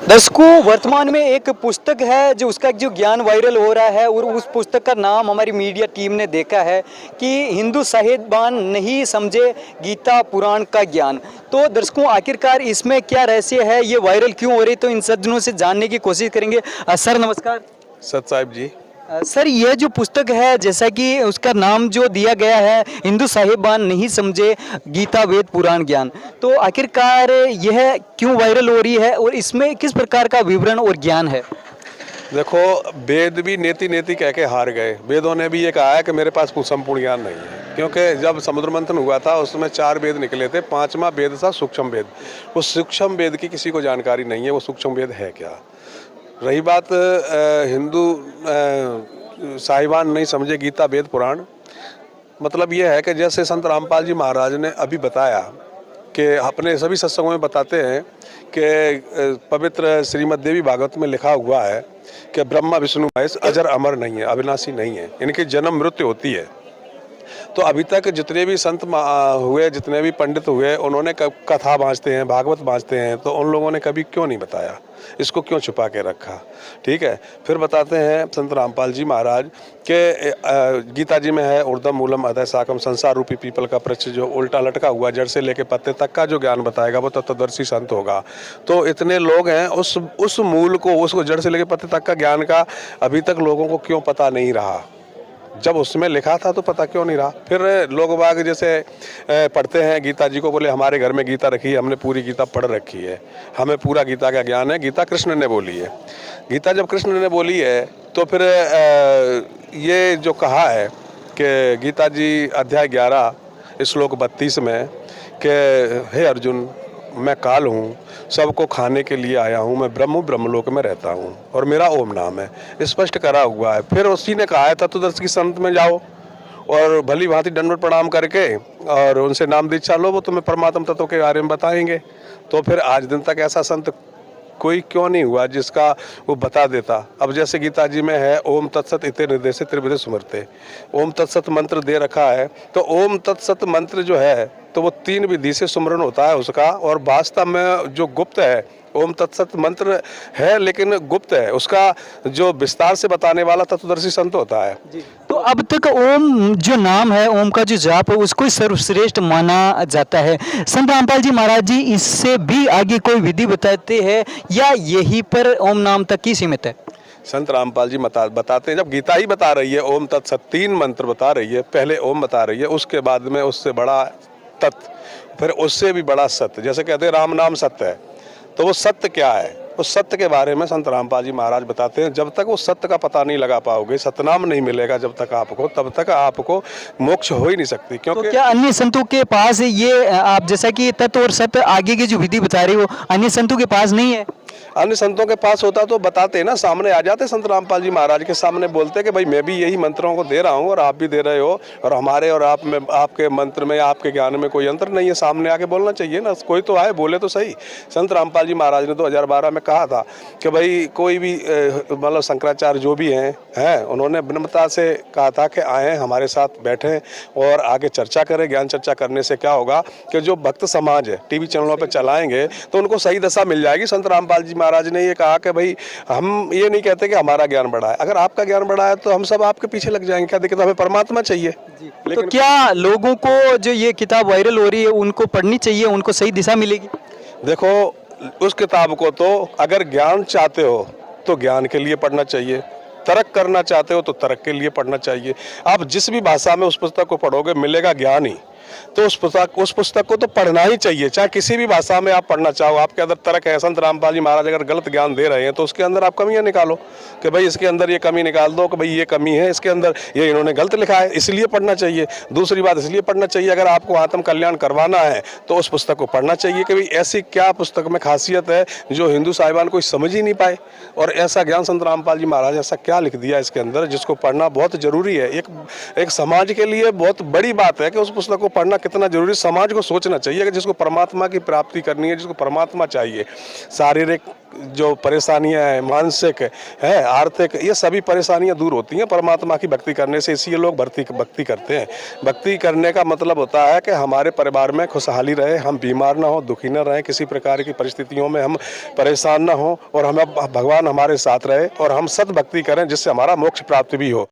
दर्शकों, वर्तमान में एक पुस्तक है जो उसका जो ज्ञान वायरल हो रहा है और उस पुस्तक का नाम हमारी मीडिया टीम ने देखा है कि हिंदू साहित्यवान नहीं समझे गीता पुराण का ज्ञान। तो दर्शकों, आखिरकार इसमें क्या रहस्य है, ये वायरल क्यों हो रही, तो इन सज्जनों से जानने की कोशिश करेंगे। सर नमस्कार। सत साहिब जी। सर, ये जो पुस्तक है, जैसा कि उसका नाम जो दिया गया है, हिंदू साहिबान नहीं समझे गीता वेद पुराण ज्ञान, तो आखिरकार यह क्यों वायरल हो रही है और इसमें किस प्रकार का विवरण और ज्ञान है? देखो, वेद भी नेति नेति कह के हार गए। वेदों ने भी ये कहा है कि मेरे पास संपूर्ण ज्ञान नहीं है, क्योंकि जब समुद्र मंथन हुआ था उसमें 4 वेद निकले थे। 5वां वेद था सूक्ष्म वेद। उस सूक्ष्म वेद की किसी को जानकारी नहीं है, वो सूक्ष्म वेद है क्या। रही बात हिंदू साहिबान नहीं समझे गीता वेद पुराण, मतलब ये है कि जैसे संत रामपाल जी महाराज ने अभी बताया कि अपने सभी सत्संगों में बताते हैं कि पवित्र श्रीमद् देवी भागवत में लिखा हुआ है कि ब्रह्मा विष्णु महेश अजर अमर नहीं है, अविनाशी नहीं है, इनकी जन्म मृत्यु होती है। तो अभी तक जितने भी संत हुए, जितने भी पंडित हुए, उन्होंने कथा बाँचते हैं, भागवत बाँचते हैं, तो उन लोगों ने कभी क्यों नहीं बताया, इसको क्यों छुपा के रखा। ठीक है, फिर बताते हैं संत रामपाल जी महाराज के गीता जी में है ऊर्ध्वम मूलम अधः शाखम, संसार रूपी पीपल का वृक्ष जो उल्टा लटका हुआ जड़ से लेके पत्ते तक का जो ज्ञान बताएगा वो तत्वदर्शी संत होगा। तो इतने लोग हैं, उस मूल को, उसको जड़ से लेके पत्ते तक का ज्ञान का अभी तक लोगों को क्यों पता नहीं रहा। जब उसमें लिखा था तो पता क्यों नहीं रहा। फिर लोग बाग जैसे पढ़ते हैं गीता जी को, बोले हमारे घर में गीता रखी है, हमने पूरी गीता पढ़ रखी है, हमें पूरा गीता का ज्ञान है। गीता कृष्ण ने बोली है। गीता जब कृष्ण ने बोली है तो फिर ये जो कहा है कि गीता जी अध्याय 11 श्लोक 32 में कि हे अर्जुन, मैं काल हूँ, सबको खाने के लिए आया हूँ, मैं ब्रह्मलोक में रहता हूँ और मेरा ओम नाम है, स्पष्ट करा हुआ है। फिर उसी ने कहा है तत्वदर्शी संत में जाओ और भली भांति दंडवत प्रणाम करके और उनसे नाम दीक्षा लो, वो तुम्हें परमात्म तत्व के बारे में बताएंगे। तो फिर आज दिन तक ऐसा संत कोई क्यों नहीं हुआ जिसका वो बता देता। अब जैसे गीता जी में है ओम तत्सत इति निर्देशे त्रिविधे सुमृते, ओम तत्सत मंत्र दे रखा है। तो ओम तत्सत मंत्र जो है तो वो 3 विधि से सुमरन होता है उसका, और वास्तव में जो गुप्त है ओम तत्सत मंत्र है लेकिन गुप्त है, उसका जो विस्तार से बताने वाला तत्वदर्शी संत होता है जी। तो अब तक ओम जो नाम है, ओम का जो जाप है, उसको सर्वश्रेष्ठ माना जाता है। संत रामपाल जी महाराज जी इससे भी आगे कोई विधि बताते हैं या यही पर ओम नाम तक ही सीमित है? संत रामपाल जी बताते हैं, जब गीता ही बता रही है ओम तत्सत 3 मंत्र बता रही है, पहले ओम बता रही है, उसके बाद में उससे बड़ा तत्, फिर उससे भी बड़ा सत्य। जैसे कहते हैं राम नाम सत्य है, तो वो सत्य क्या है, उस सत्य के बारे में संत रामपाल जी महाराज बताते हैं। जब तक वो सत्य का पता नहीं लगा पाओगे, सतनाम नहीं मिलेगा जब तक आपको, तब तक आपको मोक्ष हो ही नहीं सकती। क्योंकि तो क्या अन्य संतों के पास ये आप जैसा कि तत्व और सत्य आगे की जो विधि बता रही हो, अन्य संतों के पास नहीं है? अन्य संतों के पास होता तो बताते ना, सामने आ जाते संत रामपाल जी महाराज के सामने, बोलते कि भाई मैं भी यही मंत्रों को दे रहा हूँ और आप भी दे रहे हो, और हमारे और आप में, आपके मंत्र में, आपके ज्ञान में कोई अंतर नहीं है। सामने आके बोलना चाहिए ना, कोई तो आए बोले तो सही। संत रामपाल जी महाराज ने 2012 में कहा था कि भाई कोई भी मतलब शंकराचार्य जो भी हैं उन्होंने विनम्रता से कहा था कि आए हमारे साथ बैठें और आगे चर्चा करें। ज्ञान चर्चा करने से क्या होगा कि जो भक्त समाज है टीवी चैनलों पर चलाएंगे तो उनको सही दशा मिल जाएगी। संत रामपाल जी महाराज ने ये कहा कि भाई हम ये नहीं कहते कि हमारा ज्ञान बड़ा है, अगर आपका ज्ञान बड़ा है तो हम सब आपके पीछे लग जाएंगे, क्या दिक्कत, हमें परमात्मा चाहिए। तो क्या लोगों को जो ये किताब वायरल हो रही है उनको पढ़नी चाहिए, उनको सही दिशा मिलेगी? देखो, उस किताब को तो अगर ज्ञान चाहते हो तो ज्ञान के लिए पढ़ना चाहिए, तर्क करना चाहते हो तो तर्क के लिए पढ़ना चाहिए। आप जिस भी भाषा में उस पुस्तक को पढ़ोगे मिलेगा ज्ञान ही, तो उस पुस्तक को तो पढ़ना ही चाहिए, चाहे किसी भी भाषा में आप पढ़ना चाहो। आपके अंदर तर्क है, संत रामपाल जी महाराज अगर गलत ज्ञान दे रहे हैं तो उसके अंदर आप कमियां निकालो कि भाई इसके अंदर ये कमी निकाल दो कि भाई ये कमी है इसके अंदर, ये इन्होंने गलत लिखा है, इसलिए पढ़ना चाहिए। दूसरी बात इसलिए पढ़ना चाहिए, अगर आपको आत्म कल्याण करवाना है तो उस पुस्तक को पढ़ना चाहिए कि भाई ऐसी क्या पुस्तक में खासियत है जो हिंदू साहिबान कोई समझ ही नहीं पाए, और ऐसा ज्ञान संत रामपाल जी महाराज ऐसा क्या लिख दिया इसके अंदर जिसको पढ़ना बहुत जरूरी है। एक समाज के लिए बहुत बड़ी बात है कि उस पुस्तक को पढ़ना कितना जरूरी, समाज को सोचना चाहिए कि जिसको परमात्मा की प्राप्ति करनी है, जिसको परमात्मा चाहिए, शारीरिक जो परेशानियां हैं, मानसिक है, आर्थिक, ये सभी परेशानियां दूर होती हैं परमात्मा की भक्ति करने से। इसलिए लोग भक्ति करते हैं। भक्ति करने का मतलब होता है कि हमारे परिवार में खुशहाली रहे, हम बीमार ना हो, दुखी ना रहें, किसी प्रकार की परिस्थितियों में हम परेशान ना हो, और हमें भगवान हमारे साथ रहे और हम सत भक्ति करें जिससे हमारा मोक्ष प्राप्ति भी हो।